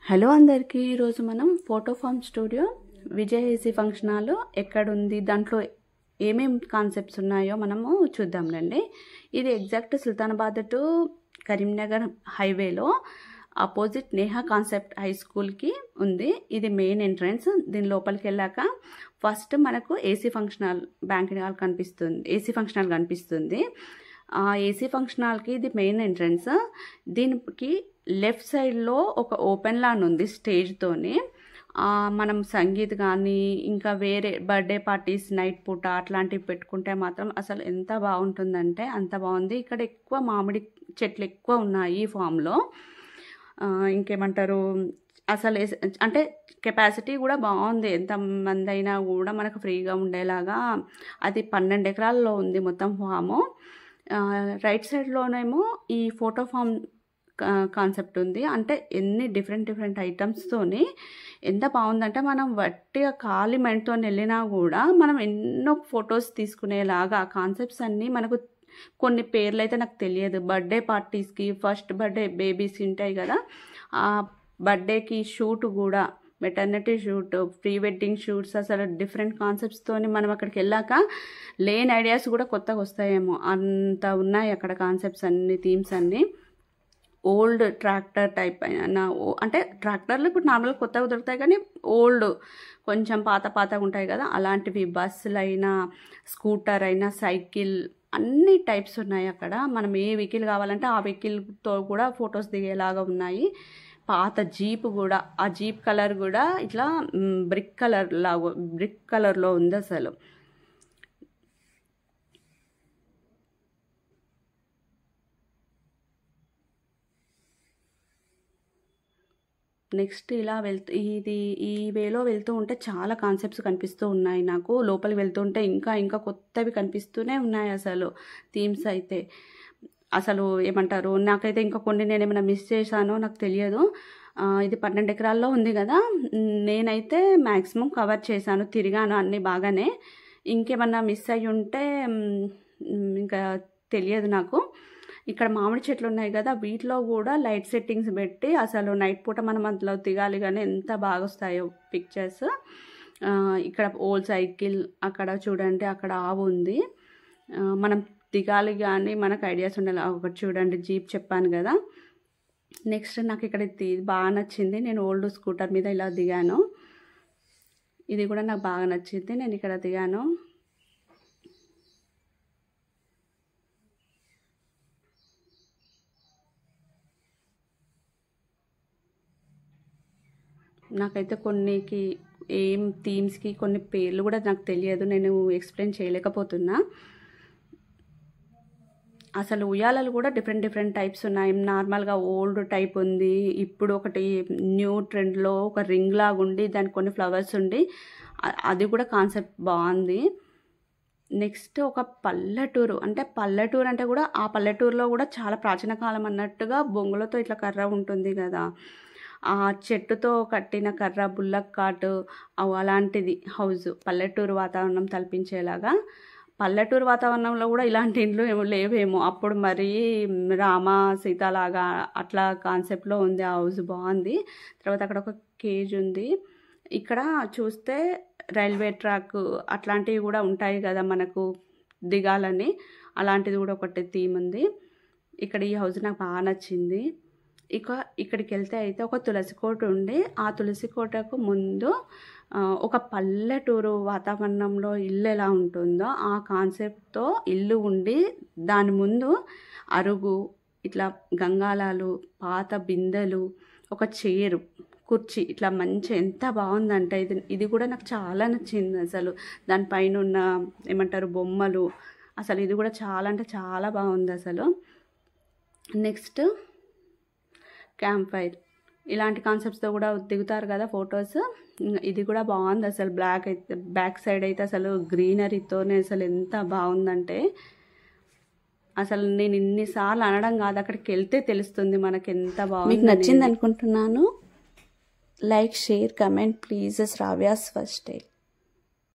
Hello అందరికీ ఈరోజు మనం photo farm studio Vijay AC function hall ఎక్కడుంది, దాంట్లో ఏమేం కాన్సెప్ట్స్ ఉన్నాయో మనము చూద్దాంలండి. ఇది ఎగ్జాక్ట్ సుల్తానాబాద్ టు కరీంనగర్ హైవేలో ఆపోజిట్ నేహా కాన్సెప్ట్ హై స్కూల్కి ఉంది. ఇది మెయిన్ ఎంట్రన్స్. దీని లోపలికి వెళ్ళాక ఫస్ట్ మనకు AC function hall banquet hall కనిపిస్తుంది, ఏసీ ఫంక్షన్ హాల్ కనిపిస్తుంది. ఆ ఏసీ ఫంక్షన్ హాల్కి ఇది మెయిన్ ఎంట్రన్స్. దీనికి లెఫ్ట్ సైడ్లో ఒక ఓపెన్ లాన్ ఉంది స్టేజ్తోని. మనం సంగీత్ కానీ ఇంకా వేరే బర్త్డే పార్టీస్ నైట్ పూట అట్లాంటివి పెట్టుకుంటే మాత్రం అసలు ఎంత బాగుంటుందంటే అంత బాగుంది. ఇక్కడ ఎక్కువ మామిడి చెట్లు ఎక్కువ ఉన్నాయి ఈ ఫామ్లో. ఇంకేమంటారు, అసలు అంటే కెపాసిటీ కూడా బాగుంది. ఎంతమంది అయినా కూడా మనకు ఫ్రీగా ఉండేలాగా. అది 12 ఎకరాల్లో ఉంది మొత్తం ఫాము. రైట్ సైడ్లోనేమో ఈ ఫోటో ఫామ్ కాన్సెప్ట్ ఉంది. అంటే ఎన్ని డిఫరెంట్ ఐటమ్స్తోని ఎంత బాగుందంటే మనం వట్టిగా ఖాళీ మైండ్తో వెళ్ళినా కూడా మనం ఎన్నో ఫొటోస్ తీసుకునేలాగా కాన్సెప్ట్స్ అన్నీ మనకు. కొన్ని పేర్లు అయితే నాకు తెలియదు. బర్త్డే పార్టీస్కి, ఫస్ట్ బర్త్డే బేబీస్ ఉంటాయి కదా, ఆ బర్త్డేకి షూట్ కూడా, maternity shoot, pre wedding shoots, అసలు డిఫరెంట్ కాన్సెప్ట్స్తోని మనం అక్కడికి వెళ్ళాక లేని ఐడియాస్ కూడా కొత్తగా వస్తాయేమో అంత ఉన్నాయి అక్కడ కాన్సెప్ట్స్ అన్నీ, థీమ్స్ అన్నీ. ఓల్డ్ ట్రాక్టర్ టైప్ అయినా, అంటే ట్రాక్టర్లు ఇప్పుడు నార్మల్గా కొత్తగా దొరుకుతాయి కానీ ఓల్డ్ కొంచెం పాతగా ఉంటాయి కదా, అలాంటివి. బస్సులు అయినా, స్కూటర్ అయినా, సైకిల్, అన్ని టైప్స్ ఉన్నాయి అక్కడ. మనం ఏ వెహికల్ కావాలంటే ఆ వెహికల్తో కూడా ఫొటోస్ దిగేలాగా ఉన్నాయి. పాత జీప్ కూడా, ఆ జీప్ కలర్ కూడా ఇట్లా బ్రిక్ కలర్లో ఉంది అసలు. నెక్స్ట్ ఇలా ఈ వేలో వెళ్తూ ఉంటే చాలా కాన్సెప్ట్స్ కనిపిస్తూ ఉన్నాయి నాకు. లోపలికి వెళ్తూ ఉంటే ఇంకా కొత్తవి కనిపిస్తూనే ఉన్నాయి అసలు థీమ్స్ అయితే. అసలు ఏమంటారు, నాకైతే ఇంకా కొన్ని నేను ఏమైనా మిస్ చేశానో నాకు తెలియదు. ఇది 12 ఎకరాల్లో ఉంది కదా, నేనైతే మ్యాక్సిమం కవర్ చేశాను, తిరిగాను అన్నీ బాగానే. ఇంకేమన్నా మిస్ అయ్యి ఉంటే ఇంకా తెలియదు నాకు. ఇక్కడ మామిడి చెట్లు ఉన్నాయి కదా, వీటిలో కూడా లైట్ సెట్టింగ్స్ పెట్టి అసలు నైట్ పూట మనం అందులో దిగాలి కానీ ఎంత బాగా వస్తాయో పిక్చర్స్. ఇక్కడ ఓల్డ్ సైకిల్, అక్కడ చూడండి అక్కడ ఆవు ఉంది. మనం దిగాలి కానీ మనకు ఐడియాస్ ఉండాలి. ఒకటి చూడండి జీప్ చెప్పాను కదా. నెక్స్ట్ నాకు ఇక్కడ బాగా నచ్చింది. నేను ఓల్డ్ స్కూటర్ మీద ఇలా దిగాను. ఇది కూడా నాకు బాగా నచ్చింది, నేను ఇక్కడ దిగాను. నాకైతే కొన్నికి ఏం థీమ్స్కి కొన్ని పేర్లు కూడా నాకు తెలియదు, నేను ఎక్స్ప్లెయిన్ చేయలేకపోతున్నా. అసలు ఉయ్యాలలు కూడా డిఫరెంట్ టైప్స్ ఉన్నాయి. నార్మల్గా ఓల్డ్ టైప్ ఉంది, ఇప్పుడు ఒకటి న్యూ ట్రెండ్లో ఒక రింగ్ లాగా ఉండి దానికి కొన్ని ఫ్లవర్స్ ఉండి, అది కూడా కాన్సెప్ట్ బాగుంది. నెక్స్ట్ ఒక పల్లెటూరు అంటే కూడా ఆ పల్లెటూరులో కూడా చాలా ప్రాచీన కాలం అన్నట్టుగా బొంగులతో ఇట్లా కర్ర ఉంటుంది కదా, ఆ చెట్టుతో కట్టిన కర్ర, బుల్లక్ కాటు, అలాంటిది హౌస్. పల్లెటూరు వాతావరణం తలపించేలాగా. పల్లెటూరు వాతావరణంలో కూడా ఇలాంటి ఇండ్లు ఏమో లేవేమో అప్పుడు, మరి రామ సీతలాగా అట్లా కాన్సెప్ట్లో ఉంది ఆ హౌస్, బాగుంది. తర్వాత అక్కడ ఒక కేజ్ ఉంది. ఇక్కడ చూస్తే రైల్వే ట్రాక్ అట్లాంటివి కూడా ఉంటాయి కదా మనకు దిగాలని, అలాంటిది కూడా ఒకటి థీమ్ ఉంది. ఇక్కడ ఈ హౌస్ నాకు బాగా నచ్చింది. ఇక్కడికి వెళ్తే అయితే ఒక తులసి కోట ఉండి, ఆ తులసి కోటకు ముందు ఒక పల్లెటూరు వాతావరణంలో ఇల్లు ఎలా ఉంటుందో ఆ కాన్సెప్ట్తో ఇల్లు ఉండి, దాని ముందు అరుగు, ఇట్లా గంగాలాలు, పాత బిందెలు, ఒక చైరు, కుర్చీ, ఇట్లా మంచి ఎంత బాగుందంటే ఇది కూడా నాకు చాలా నచ్చింది అసలు. దానిపైన ఉన్న ఏమంటారు బొమ్మలు, అసలు ఇది కూడా చాలా అంటే చాలా బాగుంది అసలు. నెక్స్ట్ క్యాంప్ ఫైర్, ఇలాంటి కాన్సెప్ట్స్తో కూడా దిగుతారు కదా ఫొటోస్. ఇది కూడా బాగుంది అసలు. బ్యాక్ సైడ్ అయితే అసలు గ్రీనరీతోనే అసలు ఎంత బాగుందంటే, అసలు నేను ఇన్నిసార్లు అనడం కాదు, అక్కడికి వెళ్తే తెలుస్తుంది మనకి ఎంత బాగుంది. మీకు నచ్చింది అనుకుంటున్నాను. Like, share, comment please. Sravya's first style.